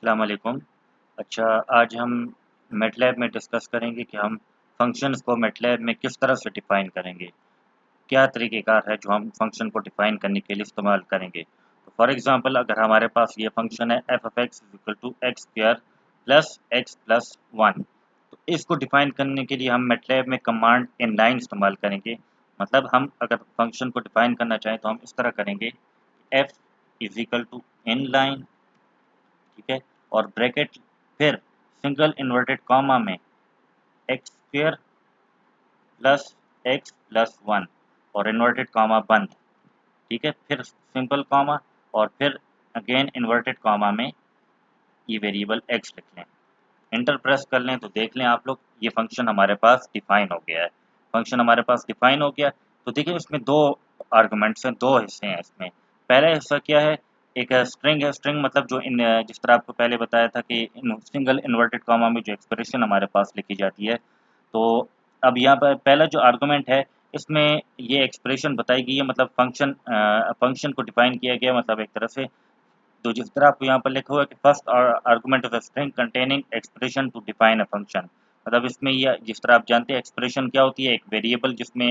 अस्सलाम वालेकुम। अच्छा, आज हम मैटलैब में डिस्कस करेंगे कि हम फंक्शंस को मैटलैब में किस तरह से डिफ़ाइन करेंगे। क्या तरीक़ेकार है जो हम फंक्शन को डिफ़ाइन करने के लिए इस्तेमाल करेंगे। तो फॉर एग्ज़ाम्पल अगर हमारे पास ये फंक्शन है f of x is equal to x square plus x plus 1, तो इसको डिफ़ाइन करने के लिए हम मैटलैब में कमांड इनलाइन इस्तेमाल करेंगे। मतलब हम अगर फंक्शन को डिफ़ाइन करना चाहें तो हम इस तरह करेंगे, f is equal to inline, ठीक है, और ब्रैकेट, फिर सिंगल इन्वर्टेड कॉमा में x square plus x plus 1 और इन्वर्टेड कॉमा बंद, ठीक है, फिर सिंपल कॉमा और फिर अगेन इन्वर्टेड कॉमा में ये वेरिएबल एक्स लिख लें। एंटर प्रेस कर लें तो देख लें आप लोग, ये फंक्शन हमारे पास डिफाइन हो गया है। फंक्शन हमारे पास डिफाइन हो गया। तो देखिए इसमें दो आर्गुमेंट्स हैं, दो हिस्से हैं इसमें। पहला हिस्सा क्या है, एक स्ट्रिंग है। स्ट्रिंग मतलब जो इन जिस तरह आपको पहले बताया था कि सिंगल इन्वर्टेड कॉमा में जो एक्सप्रेशन हमारे पास लिखी जाती है। तो अब यहाँ पर पहला जो आर्गुमेंट है, इसमें ये एक्सप्रेशन बताई गई है, मतलब फंक्शन को डिफाइन किया गया, मतलब एक तरह से। तो जिस तरह आपको यहाँ पर लिखा हुआ है कि first argument of a string containing expression to define a function, मतलब इसमें यह जिस तरह आप जानते हैं एक्सप्रेशन क्या होती है, एक वेरिएबल जिसमें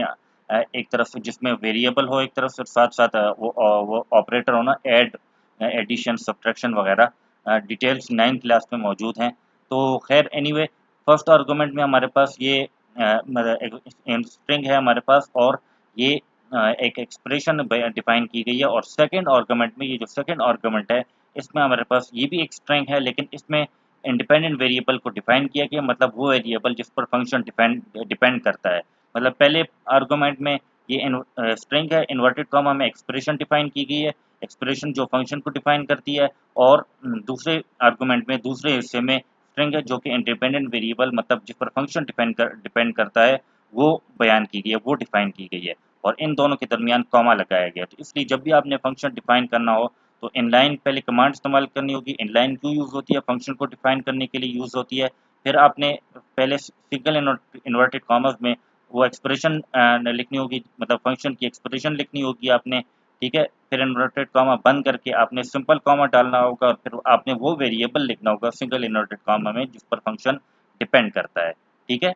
एक तरफ से जिसमें वेरिएबल हो एक तरफ से, साथ साथ वो ऑपरेटर हो ना, ऐड, एडिशन, सब्ट्रैक्शन वगैरह डिटेल्स 9th क्लास में मौजूद हैं। तो खैर एनीवे, फर्स्ट आर्गुमेंट में हमारे पास ये मतलब एक स्ट्रिंग है हमारे पास, और ये एक एक्सप्रेशन डिफाइन की गई है। और सेकंड आर्गुमेंट में, ये जो सेकंड आर्गुमेंट है, इसमें हमारे पास ये भी एक स्ट्रिंग है, लेकिन इसमें इंडिपेंडेंट वेरिएबल को डिफाइन किया गया, मतलब वो वेरिएबल जिस पर फंक्शन डिपेंड डिपेंड करता है। मतलब पहले आर्गुमेंट में ये स्ट्रिंग है, इन्वर्टेड कॉमा में एक्सप्रेशन डिफाइन की गई है, एक्सप्रेशन जो फंक्शन को डिफाइन करती है। और दूसरे आर्गुमेंट में, दूसरे हिस्से में स्ट्रिंग है जो कि इंडिपेंडेंट वेरिएबल, मतलब जिस पर फंक्शन डिपेंड करता है, वो बयान की गई है, वो डिफाइन की गई है। और इन दोनों के दरमियान कॉमा लगाया गया। तो इसलिए जब भी आपने फंक्शन डिफाइन करना हो तो इनलाइन पहले कमांड इस्तेमाल करनी होगी। इनलाइन क्यों यूज़ होती है, फंक्शन को डिफाइन करने के लिए यूज़ होती है। फिर आपने पहले सिंगल इन्वर्टेड कॉमर्स में वो एक्सप्रेशन लिखनी होगी, मतलब फंक्शन की एक्सप्रेशन लिखनी होगी आपने, ठीक है। फिर इन्वर्टेड कॉमा बंद करके आपने सिंपल कॉमा डालना होगा, और फिर आपने वो वेरिएबल लिखना होगा सिंगल इन्वर्टेड कॉमा में जिस पर फंक्शन डिपेंड करता है, ठीक है।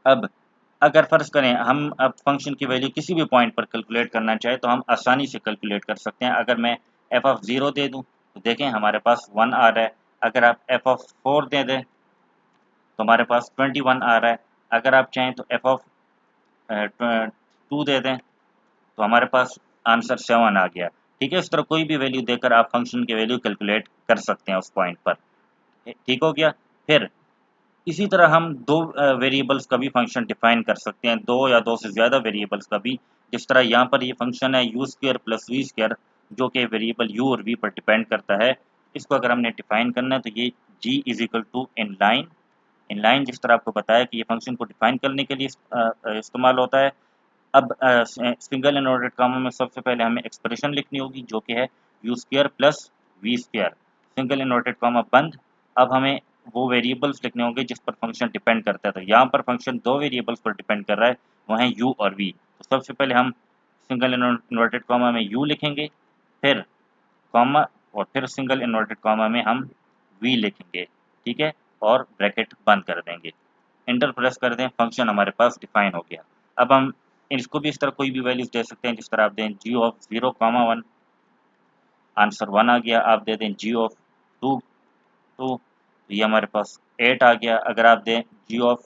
अब अगर फ़र्ज़ करें हम अब फ़ंक्शन की वैल्यू किसी भी पॉइंट पर कैलकुलेट करना चाहें तो हम आसानी से कैलकुलेट कर सकते हैं। अगर मैं एफ ऑफ 0 दे दूँ तो देखें हमारे पास 1 आ रहा है। अगर आप एफ ऑफ 4 दे दें तो हमारे पास 21 आ रहा है। अगर आप चाहें तो एफ ऑफ 2 दे दें तो हमारे पास आंसर 7 आ गया। ठीक है, इस तरह कोई भी वैल्यू देकर आप फ़ंक्शन की वैल्यू कैलकुलेट कर सकते हैं उस पॉइंट पर। ठीक हो गया? फिर इसी तरह हम दो वेरिएबल्स का भी फंक्शन डिफाइन कर सकते हैं, दो या दो से ज़्यादा वेरिएबल्स का भी। जिस तरह यहाँ पर ये फंक्शन है u square plus v square, जो कि वेरिएबल यू और वी पर डिपेंड करता है। इसको अगर हमने डिफाइन करना है तो ये G is equal to inline. Inline जिस तरह आपको बताया कि ये फंक्शन को डिफाइन करने के लिए इस्तेमाल होता है। अब सिंगल इनवर्टेड कॉमा में सबसे पहले हमें एक्सप्रेशन लिखनी होगी जो कि है u square plus v square, single inverted comma बंद। अब हमें वो वेरिएबल्स लिखने होंगे जिस पर फंक्शन डिपेंड करता है। तो यहाँ पर फंक्शन दो वेरिएबल्स पर डिपेंड कर रहा है, वो हैं यू और वी। तो सबसे पहले हम सिंगल इन्वर्टेड कॉमा में यू लिखेंगे, फिर कॉमा, और फिर सिंगल इन्वर्टेड कॉमा में हम वी लिखेंगे, ठीक है, और ब्रैकेट बंद कर देंगे। एंटर प्रेस कर दें, फंक्शन हमारे पास डिफाइन हो गया। अब हम इसको भी इस तरह कोई भी वैल्यूज दे सकते हैं, जिस तरह आप दें जी ऑफ 0, 1, आंसर 1 आ गया। आप दे दें जी ऑफ 2, तो ये हमारे पास 8 आ गया। अगर आप दें जी ऑफ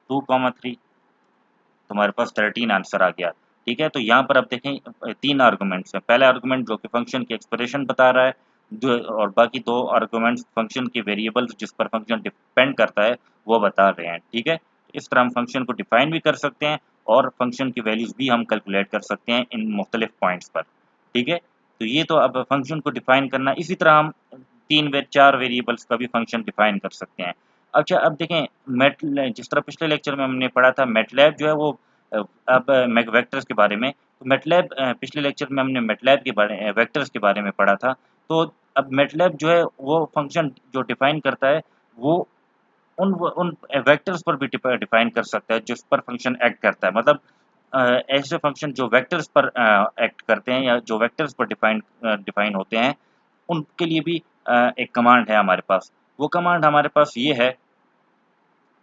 2, 3 तो हमारे पास 13 आंसर आ गया। ठीक है, तो यहाँ पर आप देखें तीन आर्गूमेंट्स हैं। पहला आर्गूमेंट जो कि फंक्शन की एक्सप्रेशन बता रहा है, और बाकी दो आर्गूमेंट्स फंक्शन के वेरिएबल्स जिस पर फंक्शन डिपेंड करता है वो बता रहे हैं। ठीक है, इस तरह हम फंक्शन को डिफाइन भी कर सकते हैं और फंक्शन की वैल्यूज़ भी हम कैलकुलेट कर सकते हैं इन मुख्तलिफ पॉइंट्स पर। ठीक है, तो ये तो अब फंक्शन को डिफाइन करना। इसी तरह हम 4 वेरिएबल्स का भी फंक्शन डिफाइन कर सकते हैं। अच्छा, अब देखें जिस तरह पिछले लेक्चर में हमने पढ़ा था, मैटलैब जो है वो अब मैक वेक्टर्स के बारे में। तो मैटलैब पिछले लेक्चर में हमने मैटलैब के बारे वेक्टर्स के बारे में पढ़ा था। तो अब मैटलैब जो है वो फंक्शन जो डिफाइन करता है, वो उन वेक्टर्स पर भी डिफाइन कर सकता है जिस पर फंक्शन एक्ट करता है। मतलब ऐसे फंक्शन जो वेक्टर्स पर एक्ट करते हैं या जो वेक्टर्स पर डिफाइन होते हैं, उनके लिए भी एक कमांड है हमारे पास। वो कमांड हमारे पास ये है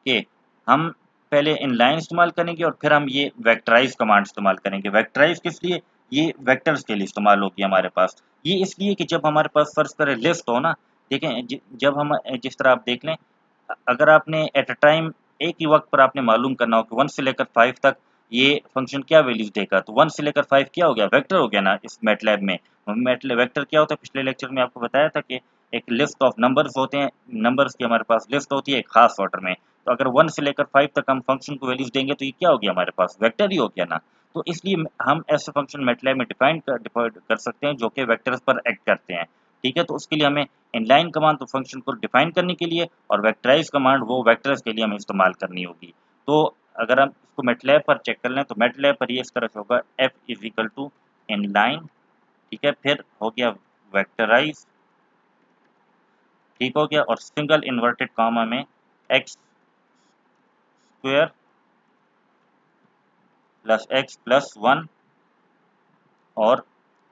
कि हम पहले इनलाइन इस्तेमाल करेंगे और फिर हम ये वेक्टराइज़ कमांड इस्तेमाल करेंगे। वेक्टराइज़ किस लिए? ये वेक्टर्स के लिए इस्तेमाल होगी हमारे पास। ये इसलिए कि जब हमारे पास फ़र्ज़ करें लिस्ट हो ना, देखें जब हम जिस तरह आप देख लें, अगर आपने एट अ टाइम एक ही वक़्त पर आपने मालूम करना हो कि 1 से लेकर 5 तक ये फ़ंक्शन क्या वैल्यूज़ देगा, तो 1 से लेकर 5 क्या हो गया? वेक्टर हो गया ना इस मैटलैब में। वेक्टर क्या होता है? पिछले लेक्चर में आपको बताया था कि एक लिस्ट ऑफ नंबर्स होते हैं, नंबर्स की हमारे पास लिस्ट होती है एक ख़ास ऑर्डर में। तो अगर 1 से लेकर 5 तक हम फ़ंक्शन को वैल्यूज़ देंगे तो ये क्या हो गया हमारे पास? वेक्टर ही हो गया ना। तो इसलिए हम ऐसे फ़ंक्शन मैटलैब में डिफ़ाइन कर सकते हैं जो कि वेक्टर्स पर एक्ट करते हैं। ठीक है? तो उसके लिए हमें इनलाइन कमांड तो फ़ंक्शन को डिफ़ाइन करने के लिए और वेक्टराइज़ कमांड वो वेक्टर्स के लिए हमें इस्तेमाल करनी होगी। तो अगर हम इसको मैटलैब पर चेक कर लें तो मैटलैब पर ये इस तरह से होगा f is equal to inline, ठीक है? फिर हो गया वेक्टराइज़, ठीक हो गया, और सिंगल इन्वर्टेड कॉमा में x square plus x plus 1 और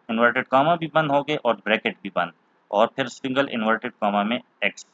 इन्वर्टेड कॉमा भी बंद हो गए और ब्रैकेट भी बंद, और फिर सिंगल इन्वर्टेड कॉमा में x,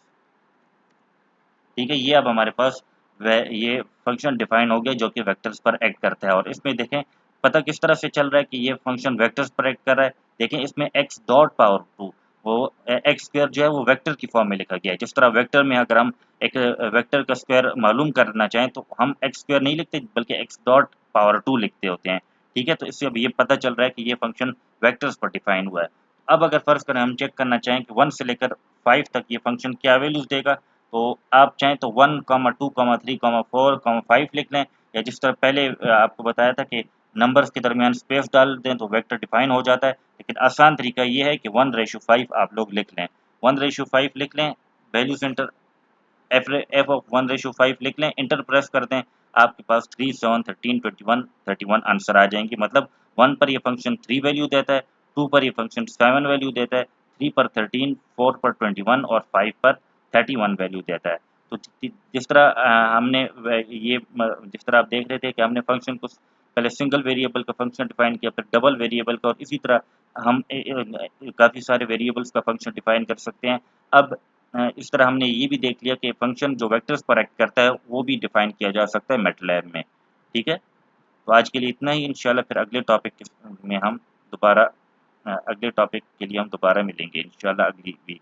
ठीक है? ये अब हमारे पास ये फ़ंक्शन डिफ़ाइन हो गया जो कि वेक्टर्स पर एक्ट करता है। और इसमें देखें पता किस तरह से चल रहा है कि ये फ़ंक्शन वेक्टर्स पर एक्ट कर रहा है। देखें इसमें x डॉट पावर 2 वो एक्स स्क्वायर जो है वो वेक्टर की फॉर्म में लिखा गया है। जिस तरह वेक्टर में अगर हम एक वेक्टर का स्क्वायर मालूम करना चाहें तो हम एक्स स्क्वायर नहीं लिखते बल्कि x डॉट पावर 2 लिखते होते हैं। ठीक है? तो इससे अब ये पता चल रहा है कि ये फ़ंक्शन वेक्टर्स पर डिफ़ाइन हुआ है। अब अगर फ़र्ज़ करें हम चेक करना चाहें कि 1 से लेकर 5 तक ये फ़ंक्शन क्या वैल्यूज़ देगा, तो आप चाहें तो 1, 2, 3, 4, 5 लिख लें, या जिस तरह पहले आपको बताया था कि नंबर्स के दरमियान स्पेस डाल दें तो वेक्टर डिफाइन हो जाता है। लेकिन आसान तरीका ये है कि 1:5 आप लोग लिख लें। 1:5 लिख लें, वैल्यूज़ एंटर एफ ऑफ 1:5 लिख लें, इंटर प्रेस कर दें, आपके पास 3, 7, 13, 21, 31 आंसर आ जाएँगे। मतलब 1 पर ये फ़ंक्शन 3 वैल्यू देता है, 2 पर ये फ़ंक्शन 7 वैल्यू देता है, 3 पर 13, 4 पर 21 और 5 पर 31 वैल्यू देता है। तो जिस तरह हमने जिस तरह आप देख रहे थे कि हमने फ़ंक्शन को पहले सिंगल वेरिएबल का फ़ंक्शन डिफ़ाइन किया, फिर डबल वेरिएबल का, और इसी तरह हम काफ़ी सारे वेरिएबल्स का फ़ंक्शन डिफ़ाइन कर सकते हैं। अब इस तरह हमने ये भी देख लिया कि फ़ंक्शन जो वेक्टर्स पर एक्ट करता है, वो भी डिफ़ाइन किया जा सकता है मैटलैब में। ठीक है? तो आज के लिए इतना ही, इंशाल्लाह फिर अगले टॉपिक में हम दोबारा अगले टॉपिक के लिए हम दोबारा मिलेंगे इंशाल्लाह अगली वीक।